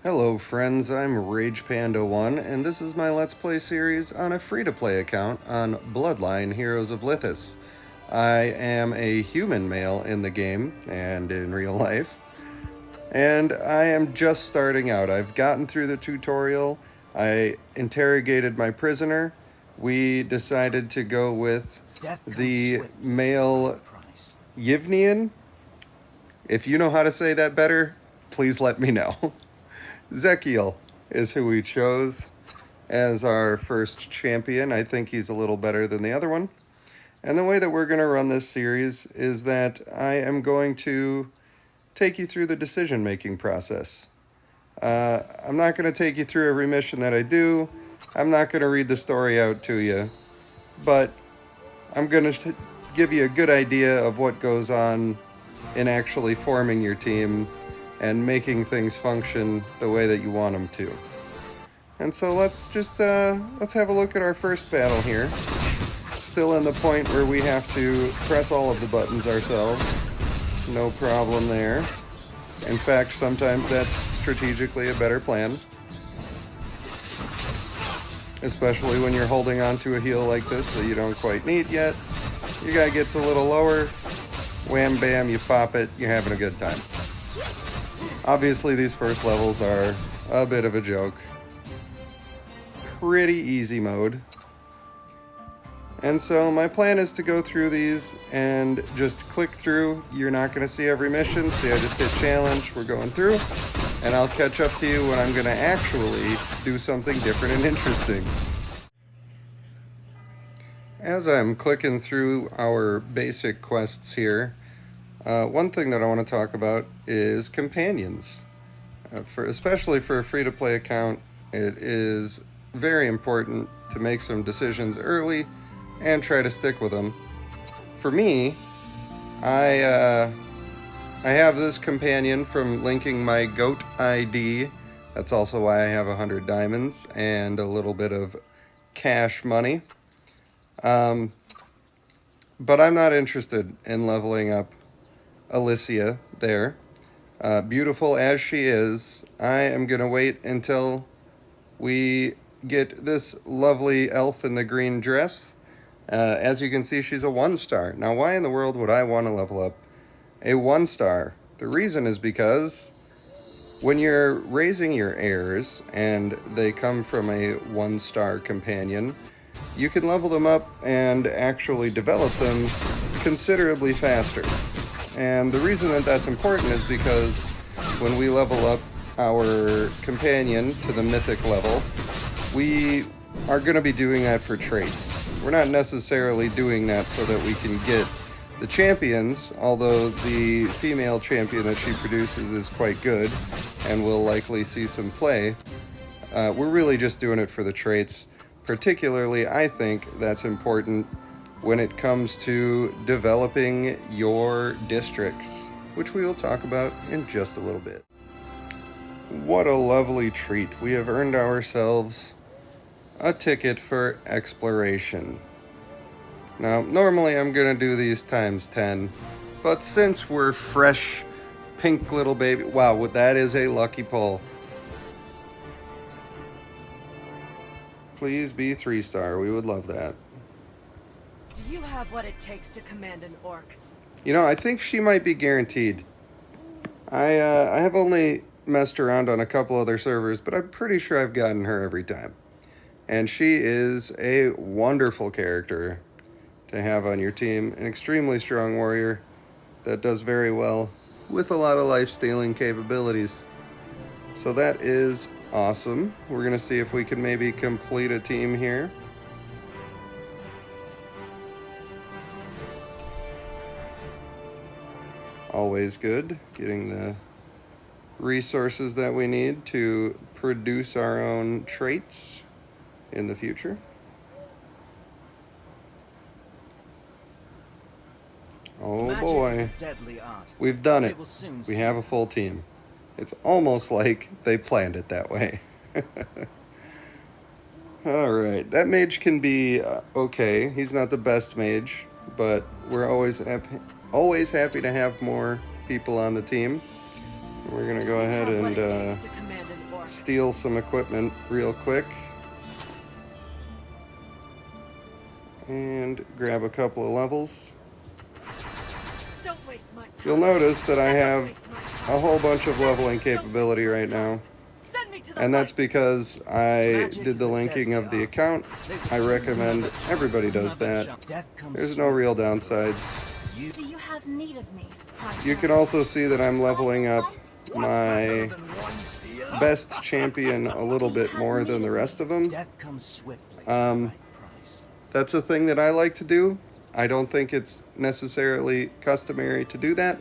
Hello friends, I'm RagePanda1 and this is my Let's Play series on a free-to-play account on Bloodline Heroes of Lithas. I am a human male in the game and in real life, and I am just starting out. I've gotten through the tutorial, I interrogated my prisoner, we decided to go with the male Yivnian. If you know how to say that better, please let me know. Zekiel is who we chose as our first champion. I think he's a little better than the other one. And the way that we're going to run this series is that I am going to take you through the decision-making process. I'm not going to take you through every mission that I do. I'm not going to read the story out to you. But I'm going to give you a good idea of what goes on in actually forming your team and making things function the way that you want them to. And so let's have a look at our first battle here. Still in the point where we have to press all of the buttons ourselves. No problem there. In fact, sometimes that's strategically a better plan. Especially when you're holding onto a heal like this that you don't quite need yet. Your guy gets a little lower. Wham bam, you pop it, you're having a good time. Obviously, these first levels are a bit of a joke. Pretty easy mode. And so my plan is to go through these and just click through. You're not going to see every mission, so I just hit challenge, we're going through, and I'll catch up to you when I'm going to actually do something different and interesting. As I'm clicking through our basic quests here, one thing that I want to talk about is companions. Especially for a free-to-play account, it is very important to make some decisions early and try to stick with them. For me, I have this companion from linking my GOAT ID. That's also why I have 100 diamonds and a little bit of cash money. But I'm not interested in leveling up Alicia there. Beautiful as she is, I am going to wait until we get this lovely elf in the green dress. As you can see, she's a 1-star. Now, why in the world would I want to level up a 1-star? The reason is because when you're raising your heirs and they come from a 1-star companion, you can level them up and actually develop them considerably faster. And the reason that that's important is because when we level up our companion to the mythic level, we are going to be doing that for traits. We're not necessarily doing that so that we can get the champions, although the female champion that she produces is quite good and we'll likely see some play. We're really just doing it for the traits. Particularly, I think that's important when it comes to developing your districts, which we will talk about in just a little bit. What a lovely treat. We have earned ourselves a ticket for exploration. Now, normally I'm going to do these times 10, but since we're fresh, pink little baby... Wow, that is a lucky pull. Please be 3-star. We would love that. Do you have what it takes to command an orc? You know, I think she might be guaranteed. I have only messed around on a couple other servers, but I'm pretty sure I've gotten her every time. And she is a wonderful character to have on your team. An extremely strong warrior that does very well with a lot of life-stealing capabilities. So that is awesome. We're going to see if we can maybe complete a team here. Always good, getting the resources that we need to produce our own traits in the future. Oh boy, we've done it. We have a full team. It's almost like they planned it that way. Alright, that mage can be okay. He's not the best mage, but we're always happy to have more people on the team. We're going to go ahead and steal some equipment real quick. And grab a couple of levels. Don't waste my time. You'll notice that I have Don't waste my time. a whole bunch of leveling capability right now. Send me to the And that's fight. because I Magic did the is a linking deadly of the art. account. I recommend everybody does that. There's no real downsides. Do you have need of me? You can also see that I'm leveling up my best champion a little bit more than the rest of them. Death comes swiftly. Price. That's a thing that I like to do. I don't think it's necessarily customary to do that.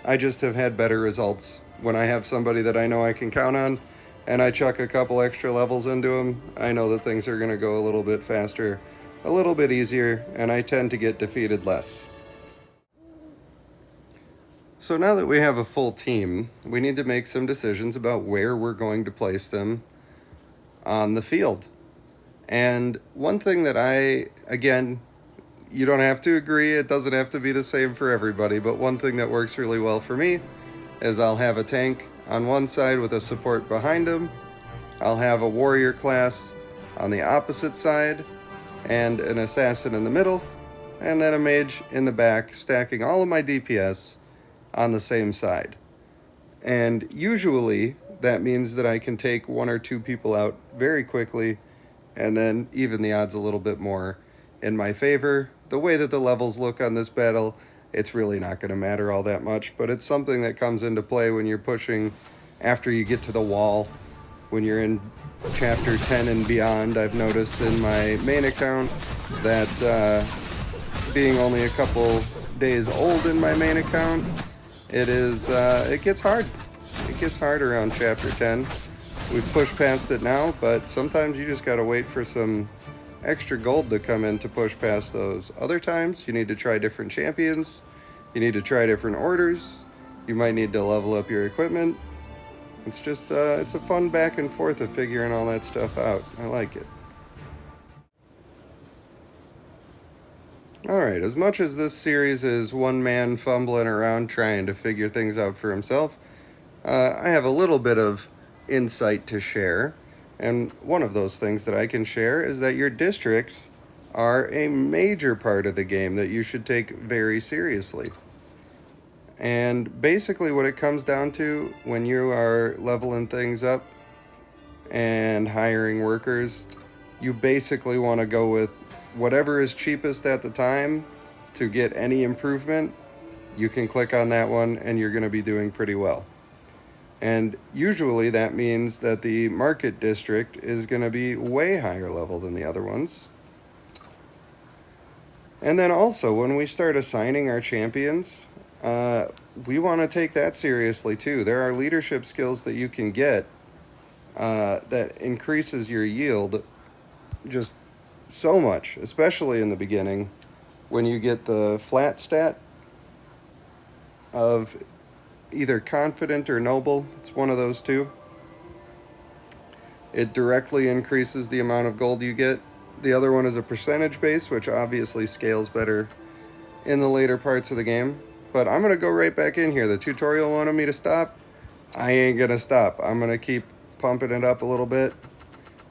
I just have had better results when I have somebody that I know I can count on, and I chuck a couple extra levels into them. I know that things are going to go a little bit faster, a little bit easier, and I tend to get defeated less. So now that we have a full team, we need to make some decisions about where we're going to place them on the field. And one thing that again, you don't have to agree, it doesn't have to be the same for everybody, but one thing that works really well for me is I'll have a tank on one side with a support behind him. I'll have a warrior class on the opposite side and an assassin in the middle, and then a mage in the back, stacking all of my DPS on the same side. And usually that means that I can take one or two people out very quickly and then even the odds a little bit more in my favor. The way that the levels look on this battle, it's really not going to matter all that much, but it's something that comes into play when you're pushing after you get to the wall. When you're in chapter 10 and beyond, I've noticed in my main account that being only a couple days old in my main account, it gets hard. It gets hard around chapter 10. We've pushed past it now, but sometimes you just gotta wait for some extra gold to come in to push past those. Other times you need to try different champions, you need to try different orders, you might need to level up your equipment. It's just it's a fun back and forth of figuring all that stuff out. I like it. Alright, as much as this series is one man fumbling around trying to figure things out for himself, I have a little bit of insight to share. And one of those things that I can share is that your districts are a major part of the game that you should take very seriously. And basically what it comes down to when you are leveling things up and hiring workers, you basically want to go with whatever is cheapest at the time to get any improvement. You can click on that one and you're going to be doing pretty well. And usually that means that the market district is going to be way higher level than the other ones. And then also when we start assigning our champions, we want to take that seriously too. There are leadership skills that you can get that increases your yield just so much, especially in the beginning when you get the flat stat of either confident or noble. It's one of those two. It directly increases the amount of gold you get. The other one is a percentage base, which obviously scales better in the later parts of the game. But I'm going to go right back in here. The tutorial wanted me to stop. I ain't going to stop. I'm going to keep pumping it up a little bit.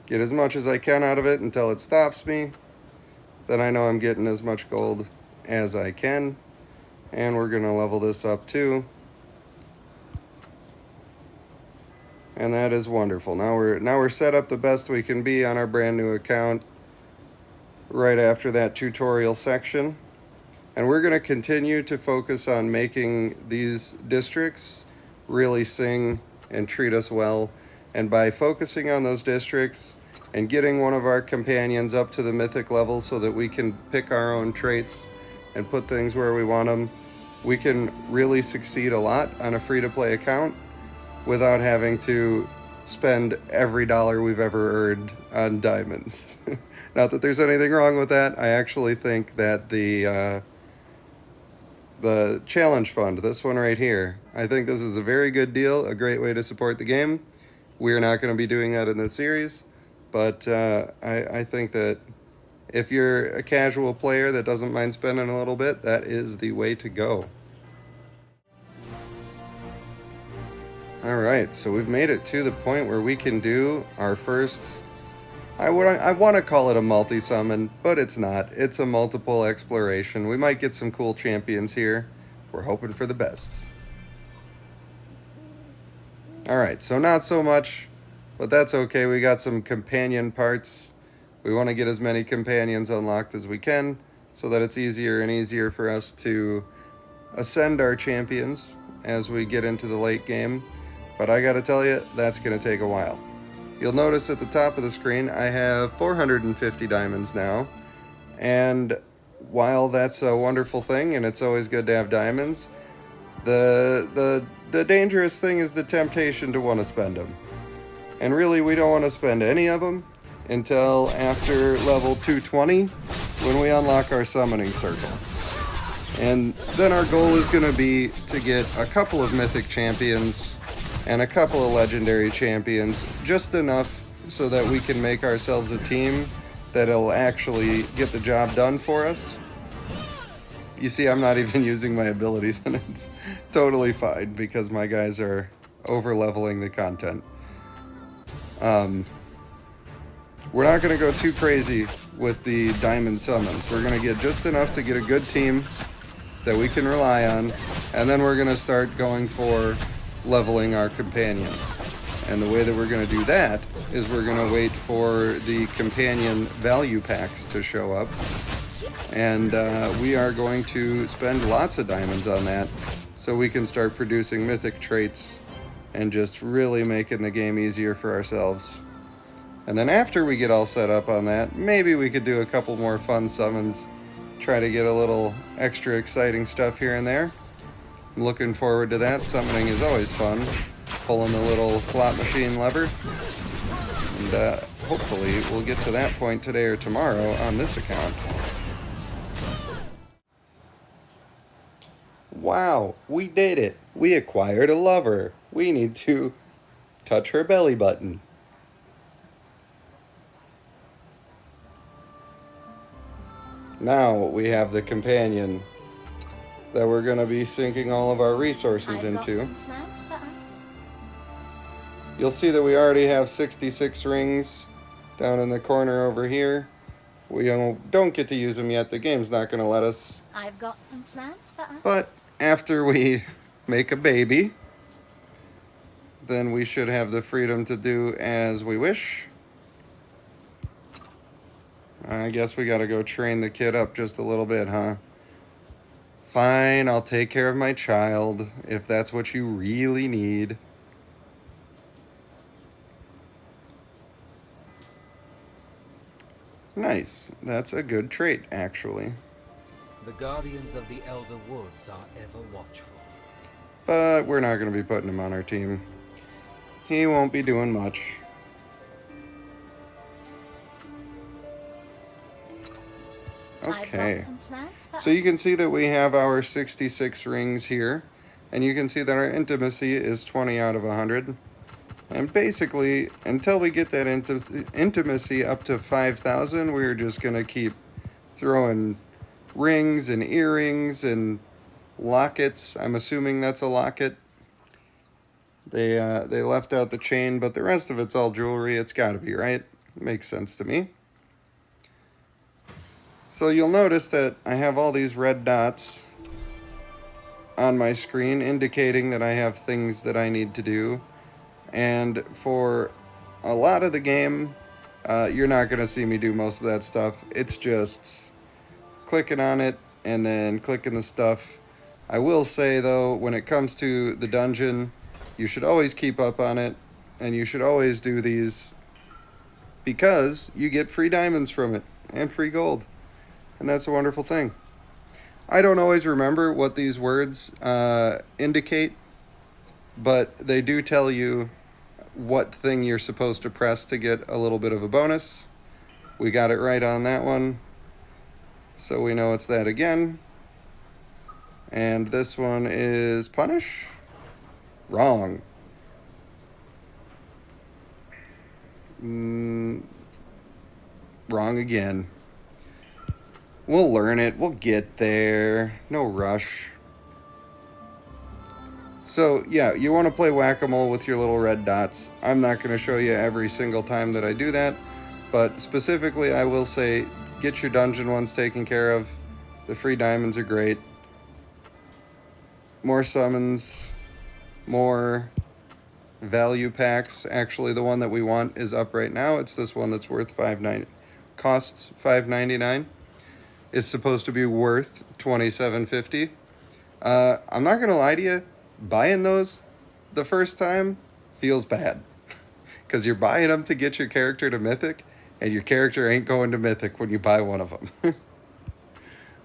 Get as much as I can out of it until it stops me. Then I know I'm getting as much gold as I can. And we're going to level this up too. And that is wonderful. Now we're set up the best we can be on our brand new account right after that tutorial section. And we're going to continue to focus on making these districts really sing and treat us well. And by focusing on those districts and getting one of our companions up to the mythic level so that we can pick our own traits and put things where we want them, we can really succeed a lot on a free-to-play account without having to spend every dollar we've ever earned on diamonds. Not that there's anything wrong with that. I actually think that the challenge fund, this one right here, I think this is a very good deal, a great way to support the game. We're not going to be doing that in this series, but I think that if you're a casual player that doesn't mind spending a little bit, that is the way to go. Alright, so we've made it to the point where we can do our first... I want to call it a multi-summon, but it's not. It's a multiple exploration. We might get some cool champions here. We're hoping for the best. Alright, so not so much, but that's okay. We got some companion parts. We want to get as many companions unlocked as we can, so that it's easier and easier for us to ascend our champions as we get into the late game. But I gotta tell you, that's gonna take a while. You'll notice at the top of the screen I have 450 diamonds now, and while that's a wonderful thing and it's always good to have diamonds, the dangerous thing is the temptation to want to spend them. And really, we don't want to spend any of them until after level 220, when we unlock our summoning circle. And then our goal is going to be to get a couple of mythic champions and a couple of legendary champions, just enough so that we can make ourselves a team that'll actually get the job done for us. You see, I'm not even using my abilities, and it's totally fine because my guys are over-leveling the content. We're not going to go too crazy with the diamond summons. We're going to get just enough to get a good team that we can rely on, and then we're going to start going for leveling our companions. And the way that we're going to do that is we're going to wait for the companion value packs to show up, and we are going to spend lots of diamonds on that so we can start producing mythic traits and just really making the game easier for ourselves. And then after we get all set up on that, maybe we could do a couple more fun summons, try to get a little extra exciting stuff here and there. I'm looking forward to that. Summoning is always fun, pulling the little slot machine lever. And hopefully we'll get to that point today or tomorrow on this account. Wow, we did it. We acquired a lover. We need to touch her belly button. Now we have the companion that we're going to be sinking all of our resources into. I've got some plans for us. You'll see that we already have 66 rings down in the corner over here. We don't get to use them yet. The game's not going to let us. I've got some plans for us. But after we make a baby, then we should have the freedom to do as we wish. I guess we gotta go train the kid up just a little bit, huh? Fine, I'll take care of my child, if that's what you really need. Nice. That's a good trait, actually. The guardians of the Elder Woods are ever watchful. But we're not gonna be putting him on our team. He won't be doing much. Okay, I've got some plans for so you can see that we have our 66 rings here, and you can see that our intimacy is 20 out of 100. And basically, until we get that intimacy up to 5,000, we're just going to keep throwing rings and earrings and lockets. I'm assuming that's a locket. They left out the chain, but the rest of it's all jewelry. It's got to be, right? Makes sense to me. So you'll notice that I have all these red dots on my screen indicating that I have things that I need to do. And for a lot of the game, you're not going to see me do most of that stuff. It's just clicking on it and then clicking the stuff. I will say, though, when it comes to the dungeon, you should always keep up on it, and you should always do these because you get free diamonds from it and free gold. And that's a wonderful thing. I don't always remember what these words indicate, but they do tell you what thing you're supposed to press to get a little bit of a bonus. We got it right on that one, so we know it's that again. And this one is punish? Wrong. Wrong again. We'll learn it. We'll get there. No rush. So yeah, you want to play whack-a-mole with your little red dots. I'm not going to show you every single time that I do that, but specifically I will say get your dungeon ones taken care of. The free diamonds are great. More summons, more value packs. Actually, the one that we want is up right now. It's this one that's worth costs $5.99. It's supposed to be worth $27.50. I'm not gonna lie to you, buying those the first time feels bad because you're buying them to get your character to Mythic, and your character ain't going to Mythic when you buy one of them.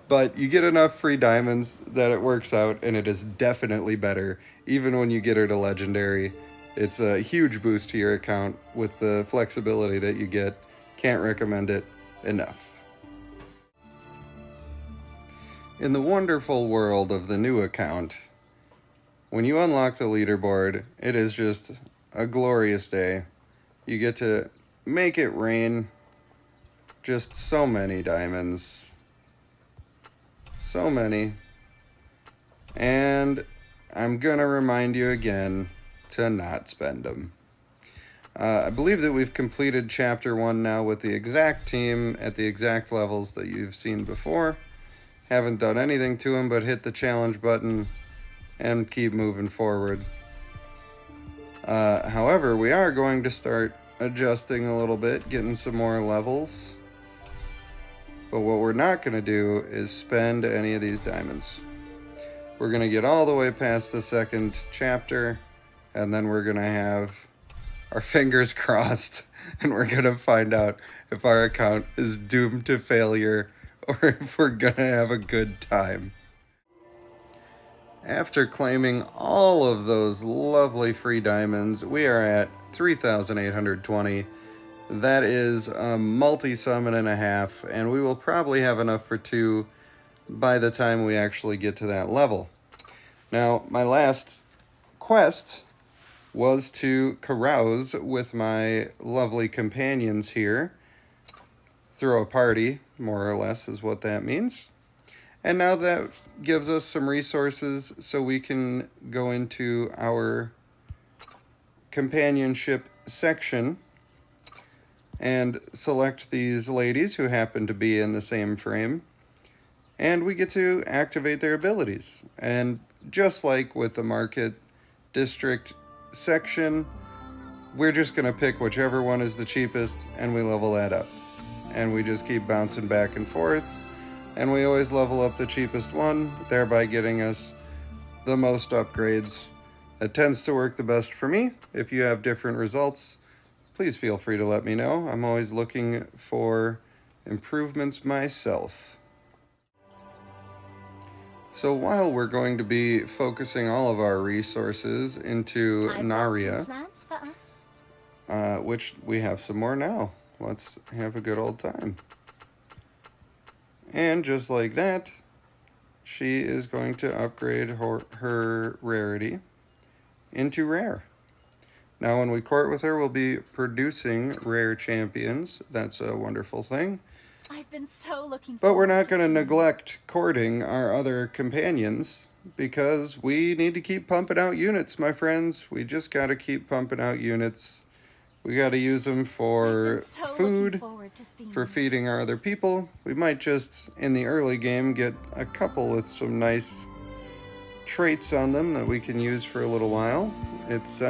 But you get enough free diamonds that it works out, and it is definitely better even when you get her to Legendary. It's a huge boost to your account with the flexibility that you get. Can't recommend it enough. In the wonderful world of the new account, when you unlock the leaderboard, it is just a glorious day. You get to make it rain. Just so many diamonds. So many. And I'm gonna remind you again to not spend them. I believe that we've completed Chapter 1 now with the exact team at the exact levels that you've seen before. Haven't done anything to them but hit the challenge button and keep moving forward. However, we are going to start adjusting a little bit, getting some more levels. But what we're not going to do is spend any of these diamonds. We're going to get all the way past the second chapter, and then we're going to have our fingers crossed, and we're going to find out if our account is doomed to failure or if we're going to have a good time. After claiming all of those lovely free diamonds, we are at 3,820. That is a multi-summon and a half, and we will probably have enough for 2 by the time we actually get to that level. Now, my last quest was to carouse with my lovely companions here. Throw a party, more or less, is what that means. And now that gives us some resources so we can go into our companionship section and select these ladies who happen to be in the same frame, and we get to activate their abilities. And just like with the market district section, we're just going to pick whichever one is the cheapest and we level that up, and we just keep bouncing back and forth, and we always level up the cheapest one, thereby getting us the most upgrades. That tends to work the best for me. If you have different results, please feel free to let me know. I'm always looking for improvements myself. So while we're going to be focusing all of our resources into Naria, Plans for us? which we have some more now. Let's have a good old time. And just like that, she is going to upgrade her rarity into rare. Now, when we court with her, we'll be producing rare champions. That's a wonderful thing. I've been so looking But we're forward not going to seeing neglect courting our other companions because we need to keep pumping out units, my friends. We just got to keep pumping out units. We got to use them for I've been so looking food, forward to seeing for you. feeding our other people. We might just, in the early game, get a couple with some nice traits on them that we can use for a little while. It's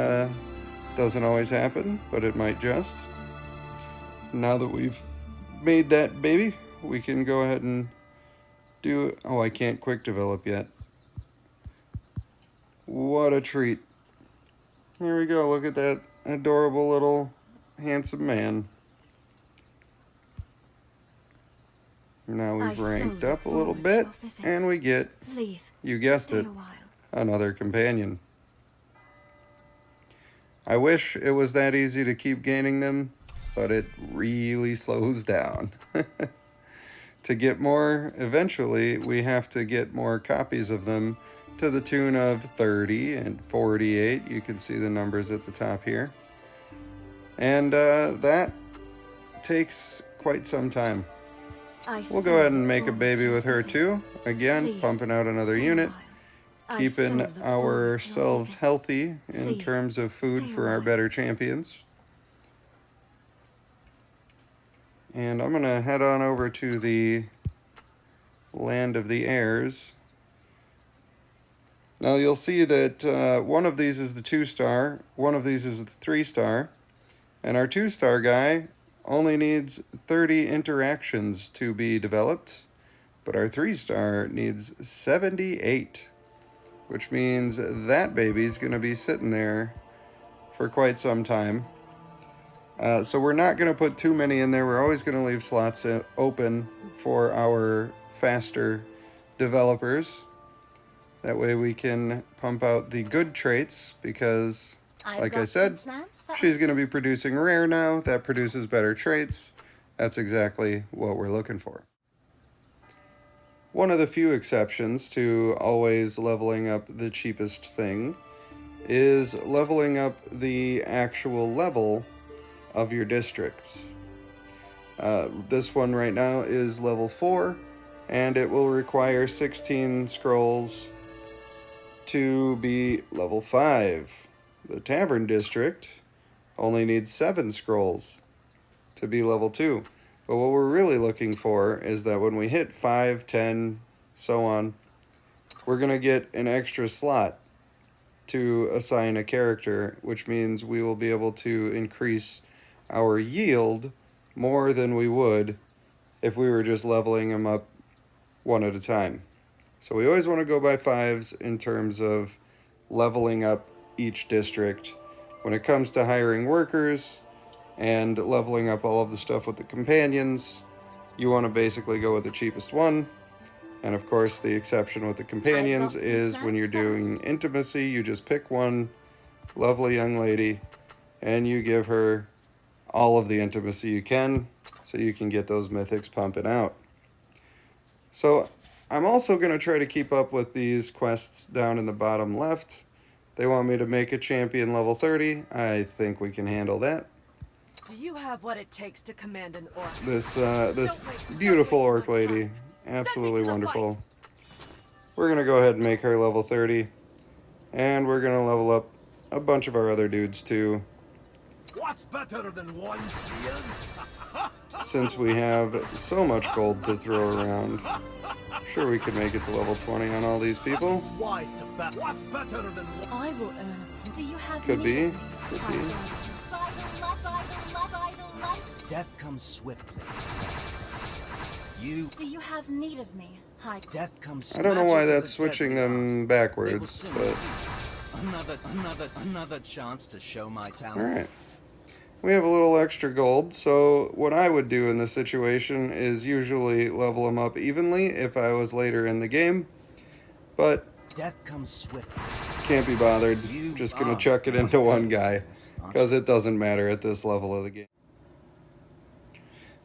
doesn't always happen, but it might just. Now that we've made that baby, we can go ahead and do... Oh, I can't quick develop yet. What a treat. There we go. Look at that adorable little handsome man. Now we've I ranked so look up a little forward to bit, your visits. and we get, Please, you guessed stay it, a while. another companion. I wish it was that easy to keep gaining them, but it really slows down. To get more, eventually, we have to get more copies of them to the tune of 30 and 48. You can see the numbers at the top here. And that takes quite some time. I We'll so go ahead and look make a forward baby to your with her visits. too. Again, Please, pumping out another stay a unit. while. keeping look forward to our ourselves visit. healthy in Please, terms of food stay for a our while. better champions. And I'm going to head on over to the land of the heirs. Now you'll see that one of these is the 2-star, one of these is the 3-star, and our 2-star guy only needs 30 interactions to be developed, but our 3-star needs 78, which means that baby's going to be sitting there for quite some time. So we're not going to put too many in there. We're always going to leave slots open for our faster developers. That way we can pump out the good traits because, like I said, she's going to be producing rare now. That produces better traits. That's exactly what we're looking for. One of the few exceptions to always leveling up the cheapest thing is leveling up the actual level of your districts. This one right now is level 4, and it will require 16 scrolls to be level 5. The Tavern District only needs 7 scrolls to be level 2. But what we're really looking for is that when we hit 5, 10, so on, we're going to get an extra slot to assign a character, which means we will be able to increase our yield more than we would if we were just leveling them up one at a time. So we always want to go by 5s in terms of leveling up each district. When it comes to hiring workers and leveling up all of the stuff with the companions, you want to basically go with the cheapest one. And of course, the exception with the companions is when you're doing intimacy, you just pick one lovely young lady and you give her all of the intimacy you can so you can get those mythics pumping out. So I'm also going to try to keep up with these quests down in the bottom left. They want me to make a champion level 30. I think we can handle that. Do you have what it takes to command an orc? This beautiful orc lady, absolutely wonderful. We're going to go ahead and make her level 30. And we're going to level up a bunch of our other dudes too. What's better than one shield? Since we have so much gold to throw around. Sure, we could make it to level 20 on all these people. It's wise to bet. What's better than one? I will earn a... Do you have Could be. need? Could By be. the light. Death comes swiftly. You. Do you have need of me? High. Death comes. I don't know why magic that's is a switching deadly them art. backwards, They will soon but see. Another chance to show my talents. alright. We have a little extra gold, so what I would do in this situation is usually level them up evenly if I was later in the game, but Death comes swiftly. can't be bothered. You Just gonna are chuck it into one guy, aren't you? because it doesn't matter at this level of the game.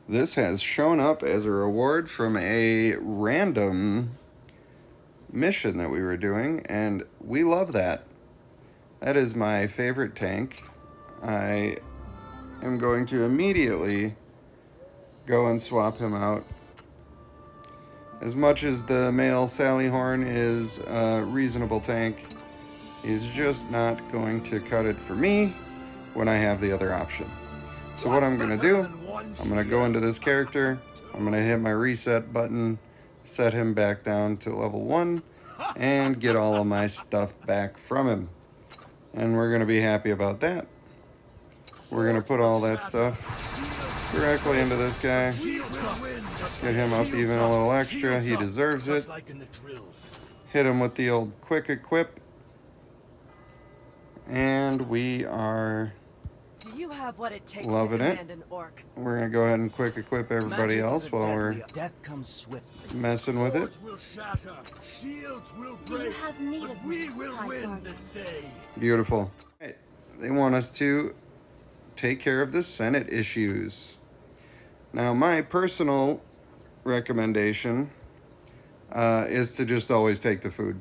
This has shown up as a reward from a random mission that we were doing, and we love that. That is my favorite tank. I am going to immediately go and swap him out. As much as the male Sallyhorn is a reasonable tank, he's just not going to cut it for me when I have the other option. So what I'm going to do, I'm going to go into this character, I'm going to hit my reset button, set him back down to level 1, and get all of my stuff back from him. And we're going to be happy about that. We're going to put all that stuff directly into this guy. Get him up even a little extra. He deserves it. Hit him with the old quick equip. And we are Do you have what it takes loving to it. command an orc? We're going to go ahead and quick equip everybody Magic is else a while we're deadly art. Death comes swiftly. messing with it. Will shatter, shields will Do you break, have need but of we me? will High win Guardian? this day. Beautiful. Right. They want us to take care of the Senate issues. Now, my personal recommendation is to just always take the food.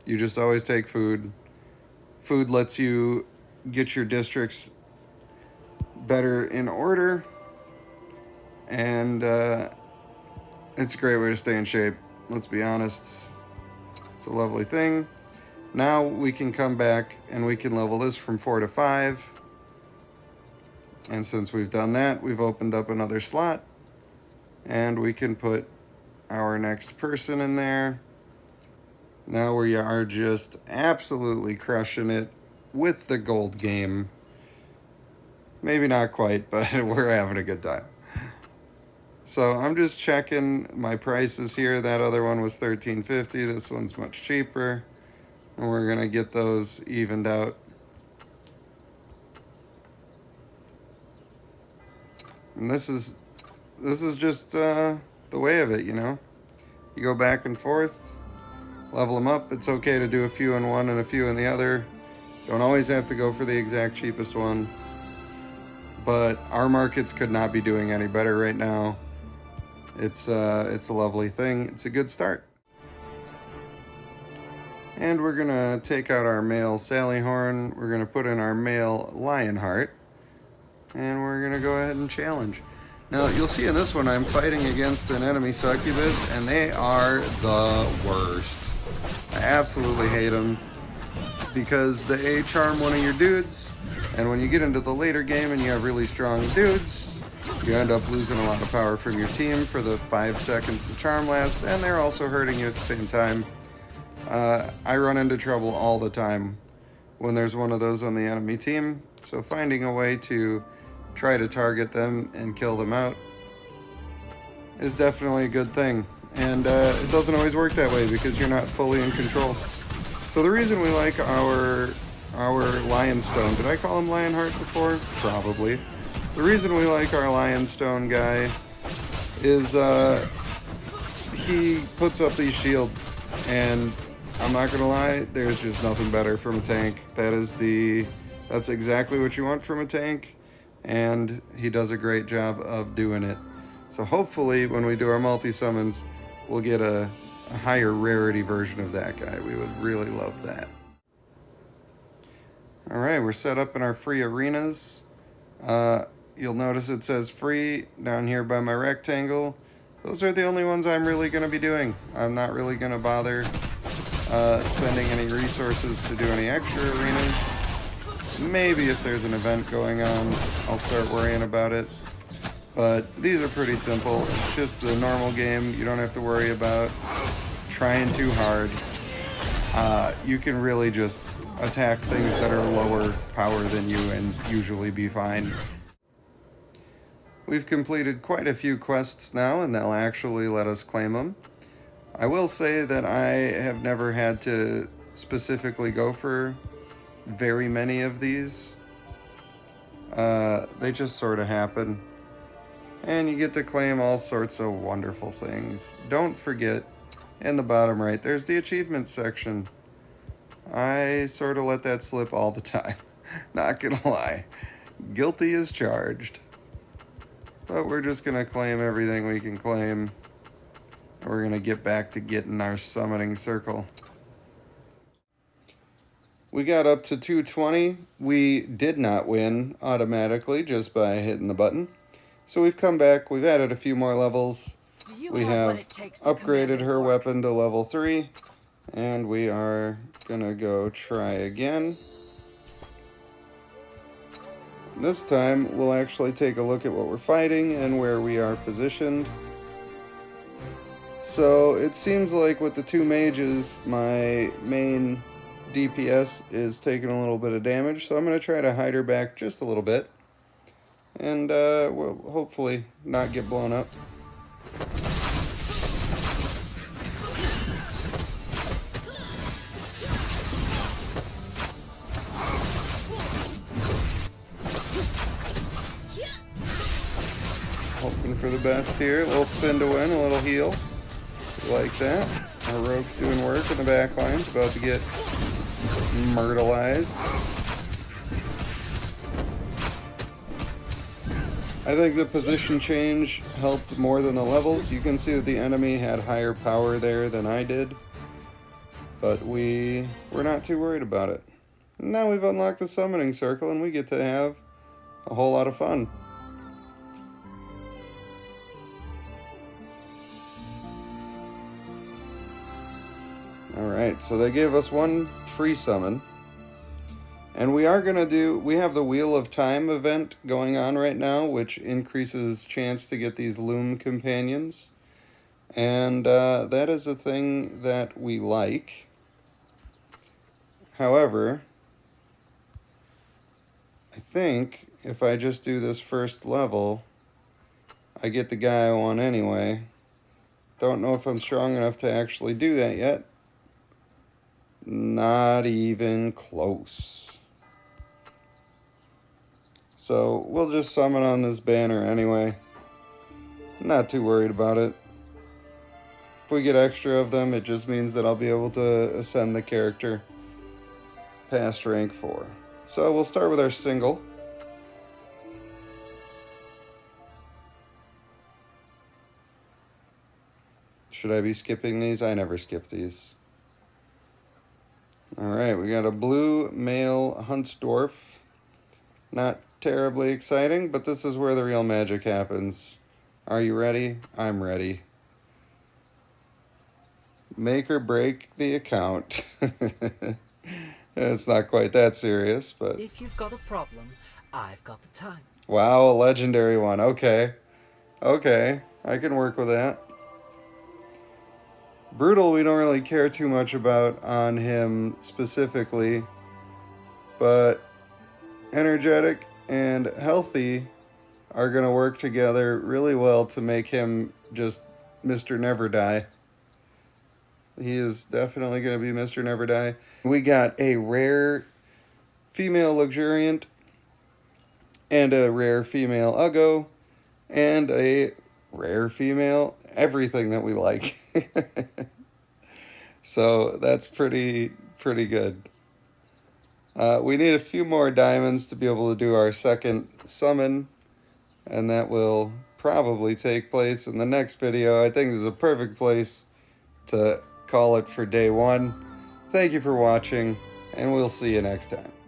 You just always take food. Food lets you get your districts better in order, and it's a great way to stay in shape. Let's be honest. It's a lovely thing. Now we can come back and we can level this from 4 to 5. And since we've done that, we've opened up another slot. And we can put our next person in there. Now we are just absolutely crushing it with the gold game. Maybe not quite, but we're having a good time. So I'm just checking my prices here. That other one was $13.50. This one's much cheaper. And we're going to get those evened out. And this is just the way of it, you know. You go back and forth, level them up. It's okay to do a few in one and a few in the other. Don't always have to go for the exact cheapest one. But our markets could not be doing any better right now. It's a lovely thing. It's a good start. And we're going to take out our male Sally Horn. We're going to put in our male Lionheart. And we're going to go ahead and challenge. Now, you'll see in this one, I'm fighting against an enemy succubus, and they are the worst. I absolutely hate them. Because they charm one of your dudes, and when you get into the later game and you have really strong dudes, you end up losing a lot of power from your team for the 5 seconds the charm lasts, and they're also hurting you at the same time. I run into trouble all the time when there's one of those on the enemy team, so finding a way to try to target them and kill them out is definitely a good thing. And it doesn't always work that way because you're not fully in control. So the reason we like our Lionstone, did I call him Lionheart before? Probably. The reason we like our Lionstone guy is he puts up these shields, and I'm not gonna lie, there's just nothing better from a tank. That's exactly what you want from a tank, and he does a great job of doing it. So hopefully when we do our multi-summons, we'll get a higher rarity version of that guy. We would really love that. Alright, we're set up in our free arenas. You'll notice it says free down here by my rectangle. Those are the only ones I'm really going to be doing. I'm not really going to bother spending any resources to do any extra arenas. Maybe if there's an event going on, I'll start worrying about it. But these are pretty simple. It's just the normal game. You don't have to worry about trying too hard. You can really just attack things that are lower power than you and usually be fine. We've completed quite a few quests now, and they'll actually let us claim them. I will say that I have never had to specifically go for very many of these. They just sort of happen. And you get to claim all sorts of wonderful things. Don't forget, in the bottom right, there's the achievements section. I sort of let that slip all the time. Not gonna lie. Guilty as charged. But we're just gonna claim everything we can claim. We're gonna get back to getting our summoning circle. We got up to 220. We did not win automatically just by hitting the button. So we've come back, we've added a few more levels. We have upgraded her weapon to level 3. And we are gonna go try again. This time, we'll actually take a look at what we're fighting and where we are positioned. So, it seems like with the two mages, my main DPS is taking a little bit of damage, so I'm going to try to hide her back just a little bit. And we'll hopefully not get blown up. Hoping for the best here. A little spin to win, a little heal. Like that. Our rogue's doing work in the back lines, about to get myrtleized. I think the position change helped more than the levels. You can see that the enemy had higher power there than I did. But we're not too worried about it. Now we've unlocked the summoning circle and we get to have a whole lot of fun. Alright, so they gave us one free summon. And we have the Wheel of Time event going on right now, which increases chance to get these Loom companions. And that is a thing that we like. However, I think if I just do this first level, I get the guy I want anyway. Don't know if I'm strong enough to actually do that yet. Not even close. So we'll just summon on this banner anyway. Not too worried about it. If we get extra of them, it just means that I'll be able to ascend the character past rank 4. So we'll start with our single. Should I be skipping these? I never skip these. Alright, we got a blue male Huntsdorf. Not terribly exciting, but this is where the real magic happens. Are you ready? I'm ready. Make or break the account. It's not quite that serious, but... If you've got a problem, I've got the time. Wow, a legendary one. Okay. Okay, I can work with that. Brutal, we don't really care too much about on him specifically, but energetic and healthy are going to work together really well to make him just Mr. Never Die. He is definitely going to be Mr. Never Die. We got a rare female Luxuriant and a rare female Uggo and a rare female everything that we like. So that's pretty good. We need a few more diamonds to be able to do our second summon, and that will probably take place in the next video. I think this is a perfect place to call it for day 1. Thank you for watching, and we'll see you next time.